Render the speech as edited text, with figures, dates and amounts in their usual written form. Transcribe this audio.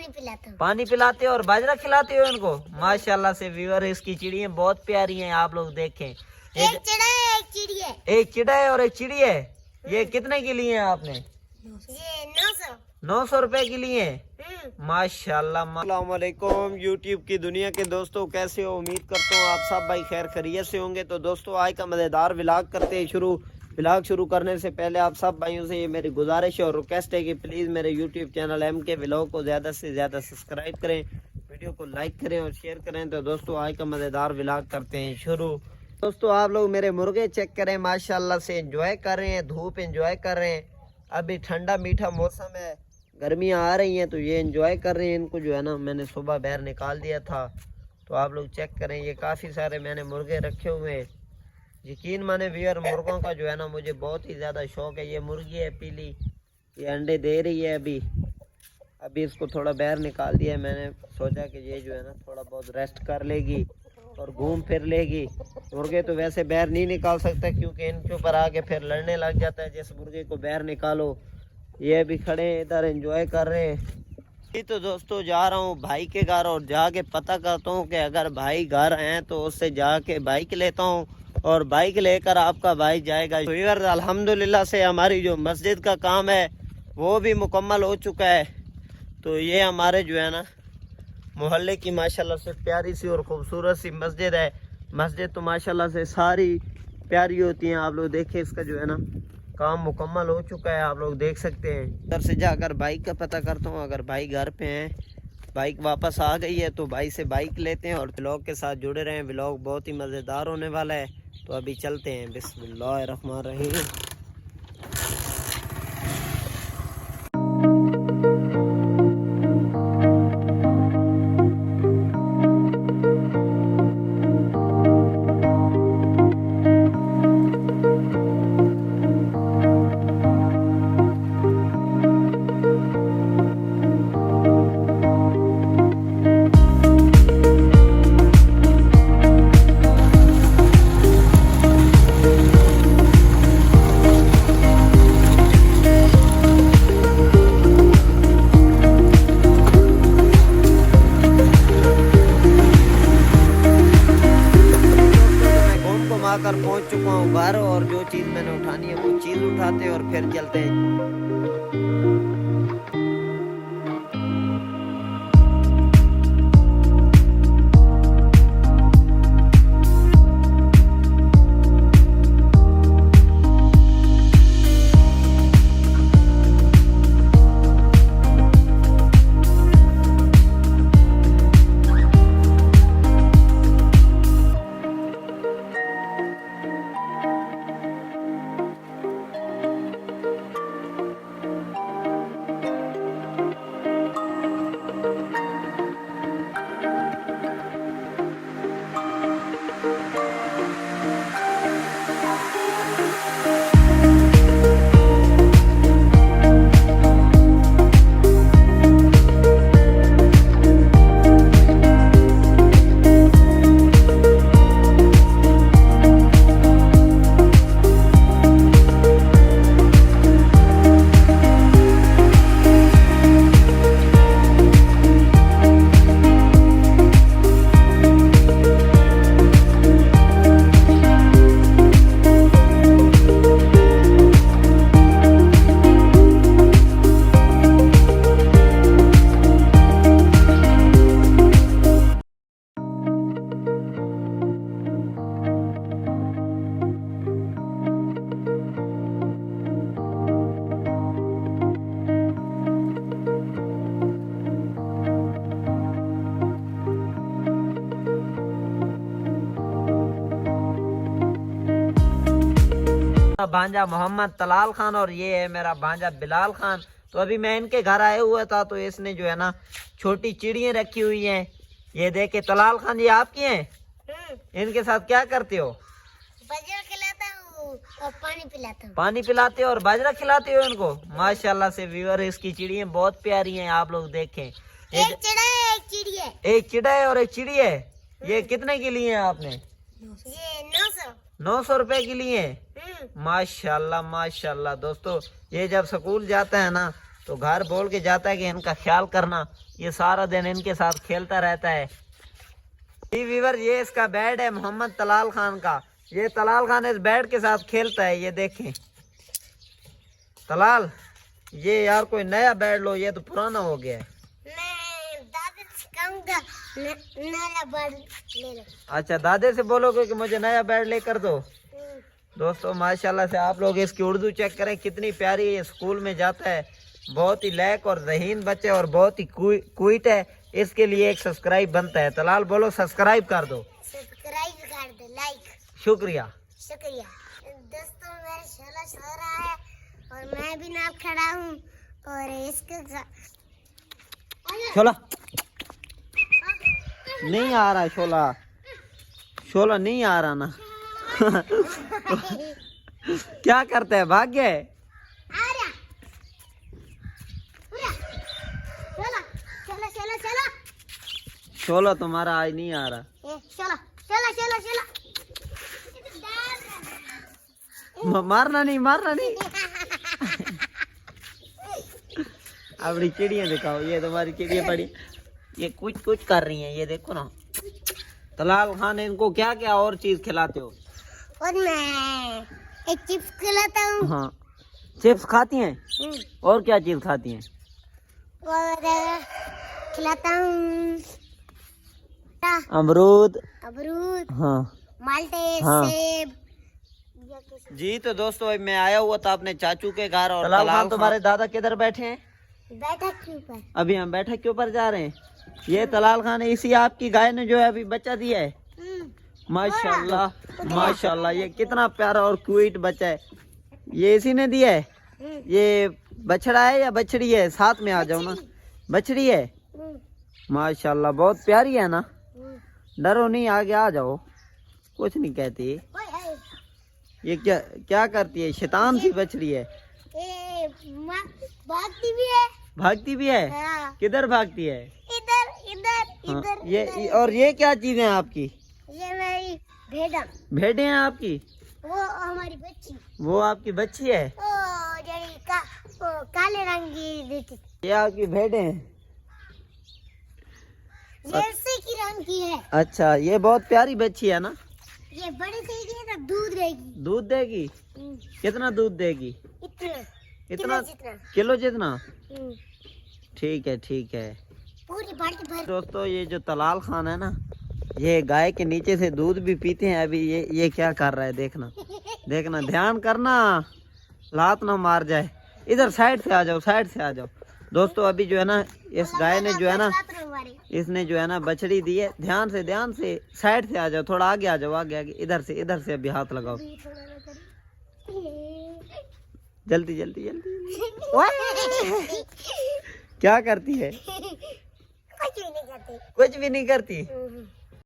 पिलाता हूँ। पानी पिलाते हो और बाजरा खिलाते हो इनको। माशाल्लाह से व्यूअर, इसकी चिड़ियाँ बहुत प्यारी हैं, आप लोग देखें। एक चिड़ा है, एक चिड़ी है। एक चिड़ा है और एक चिड़ी है। ये कितने की लिए हैं आपने? ये 900। 900 रुपए की लिए हैं। माशाल्लाह। अस्सलाम वालेकुम यूट्यूब की दुनिया के दोस्तों, कैसे हो? उम्मीद करता हूँ आप सब भाई खैर खैरियत से होंगे। तो दोस्तों आज का मज़ेदार व्लॉग करते हैं शुरू। व्लॉग शुरू करने से पहले आप सब भाइयों से ये मेरी गुजारिश और रिक्वेस्ट है कि प्लीज़ मेरे यूट्यूब चैनल MK व्लॉग को ज़्यादा से ज़्यादा सब्सक्राइब करें, वीडियो को लाइक करें और शेयर करें। तो दोस्तों आज का मज़ेदार व्लॉग करते हैं शुरू। दोस्तों आप लोग मेरे मुर्गे चेक करें, माशाल्लाह से एंजॉय कर रहे हैं, धूप एंजॉय कर रहे हैं। अभी ठंडा मीठा मौसम है, गर्मियाँ आ रही हैं तो ये एंजॉय कर रहे हैं। इनको जो है ना मैंने सुबह बाहर निकाल दिया था, तो आप लोग चेक करें। ये काफ़ी सारे मैंने मुर्गे रखे हुए हैं। यकीन माने व्यूअर, मुर्गों का जो है ना मुझे बहुत ही ज़्यादा शौक है। ये मुर्गी है पीली, ये अंडे दे रही है। अभी इसको थोड़ा बाहर निकाल दिया है। मैंने सोचा कि ये जो है ना थोड़ा बहुत रेस्ट कर लेगी और घूम फिर लेगी। मुर्गे तो वैसे बाहर नहीं निकाल सकता क्योंकि इनके ऊपर आके फिर लड़ने लग जाता है। जिस मुर्गे को बाहर निकालो, ये भी खड़े हैं इधर एंजॉय कर रहे हैं। तो दोस्तों जा रहा हूँ भाई के घर और जाके पता करता हूँ कि अगर भाई घर आए तो उससे जाके बाइक लेता हूँ और बाइक लेकर आपका भाई जाएगा। तो यार अल्हम्दुलिल्लाह से हमारी जो मस्जिद का काम है वो भी मुकम्मल हो चुका है। तो ये हमारे जो है ना मोहल्ले की माशाल्लाह से प्यारी सी और खूबसूरत सी मस्जिद है। मस्जिद तो माशाल्लाह से सारी प्यारी होती हैं। आप लोग देखें, इसका जो है ना काम मुकम्मल हो चुका है, आप लोग देख सकते हैं। इधर से जाकर बाइक का पता करता हूँ। अगर भाई घर पे हैं, बाइक वापस आ गई है तो भाई से बाइक लेते हैं और व्लॉग के साथ जुड़े रहें। व्लॉग बहुत ही मज़ेदार होने वाला है। तो अभी चलते हैं। बिस्मिल्लाहिर्रहमानिर्रहीम। कर पहुंच चुका हूँ घर और जो चीज़ मैंने उठानी है वो चीज़ उठाते हैं और फिर चलते हैं। भांजा मोहम्मद तलाल खान और ये है मेरा भांजा बिलाल खान। तो अभी मैं इनके घर आया हुआ था तो इसने जो है ना छोटी चिड़ियाँ रखी हुई हैं। ये देखे तलाल खान, ये आपकी हैं? इनके साथ क्या करते हो? बाजरा खिलाता हूँ और पानी पिलाता हूँ। पानी पिलाते हो और बाजरा खिलाते हो इनको। माशाल्लाह से व्यूअर, इसकी चिड़ियाँ बहुत प्यारी हैं, आप लोग देखें। एक चिड़ा है, एक चिड़ी है। एक चिड़ा है और एक चिड़ी है। ये कितने की लिए हैं आपने? ये 900। 900 रुपए की लिए हैं। माशाल्लाह माशाल्लाह। दोस्तों ये जब स्कूल जाता है ना तो घर बोल के जाता है कि इनका ख्याल करना। ये सारा दिन इनके साथ खेलता रहता है। जी व्यूअर, ये इसका बैट है मोहम्मद तलाल खान का। ये तलाल खान इस बैट के साथ खेलता है। ये देखें तलाल, ये यार कोई नया बैट लो, ये तो पुराना हो गया है। मैं दादा से कहूँगा नया बैट ले लो। अच्छा, दादे से बोलोगे कि मुझे नया बैट लेकर दो। दोस्तों माशाल्लाह से आप लोग इसकी उर्दू चेक करें, कितनी प्यारी है। स्कूल में जाता है, बहुत ही लायक और ज़हीन बच्चा और बहुत ही क्विट है। इसके लिए एक सब्सक्राइब बनता है। तलाल बोलो सब्सक्राइब कर दो। सब्सक्राइब कर दो, लाइक। शुक्रिया। दोस्तों मेरा शोला सो रहा है और मैं भी नाप खड़ा हूँ और इसका शोला नहीं आ रहा, शोला नहीं आ रहा ना। क्या करते हैं, भाग गए? शोला तुम्हारा आज नहीं आ रहा। मारना नहीं। अपनी चिड़िया दिखाओ। ये तुम्हारी चिड़िया बड़ी, ये कुछ कर रही हैं, ये देखो ना। तलाल खान, इनको क्या क्या और चीज खिलाते हो? और मैं एक चिप्स खिलाता हूँ। हाँ, चिप्स खाती हैं। और क्या चीज खाती हैं? और खिलाता हूँ अमरूद। हाँ, माल्टे, हाँ। सेब। जी तो दोस्तों मैं आया हुआ था अपने चाचू के घर और तलाल खान तुम्हारे दादा किधर बैठे हैं? बैठक के ऊपर। अभी हम बैठक के ऊपर जा रहे हैं। ये तलाल खान है, इसी आपकी गाय ने जो है अभी बच्चा दिया है। माशाल्लाह ये कितना प्यारा और क्यूट बच्चा है। ये इसी ने दिया है। ये बछड़ा है या बछड़ी है? साथ में आ जाओ ना। बछड़ी है। माशाल्लाह बहुत प्यारी है ना। डरो नहीं, आगे आ जाओ, कुछ नहीं कहती। ये क्या करती है? शैतान सी बछड़ी है। भागती भी है। भागती भी है? हाँ। किधर भागती है? इधर। ये और ये क्या चीजें हैं आपकी? ये मेरी भेड़ा। भेड़े हैं आपकी? वो हमारी बच्ची। वो आपकी बच्ची है? वो काले रंग की देती। ये आपकी भेड़े हैं? जर्सी की रंग की है। अच्छा, ये बहुत प्यारी बच्ची है ना। ये बड़ी थी तो दूध देगी। दूध देगी? कितना दूध देगी? इतना किलो जितना। ठीक है। पूरी बाल्टी भर। दोस्तों ये जो तलाल खान है ना, ये गाय के नीचे से दूध भी पीते हैं। अभी ये क्या कर रहा है, देखना ध्यान करना, लात ना मार जाए। इधर साइड से आ जाओ। दोस्तों अभी जो है ना, इस गाय ने जो है ना, इसने जो है ना बछड़ी दी है। ध्यान से साइड से आ जाओ, थोड़ा आगे आ जाओ, आगे इधर से अभी हाथ लगाओ। जल्दी। क्या करती है? कुछ भी नहीं करती। कुछ भी नहीं करती।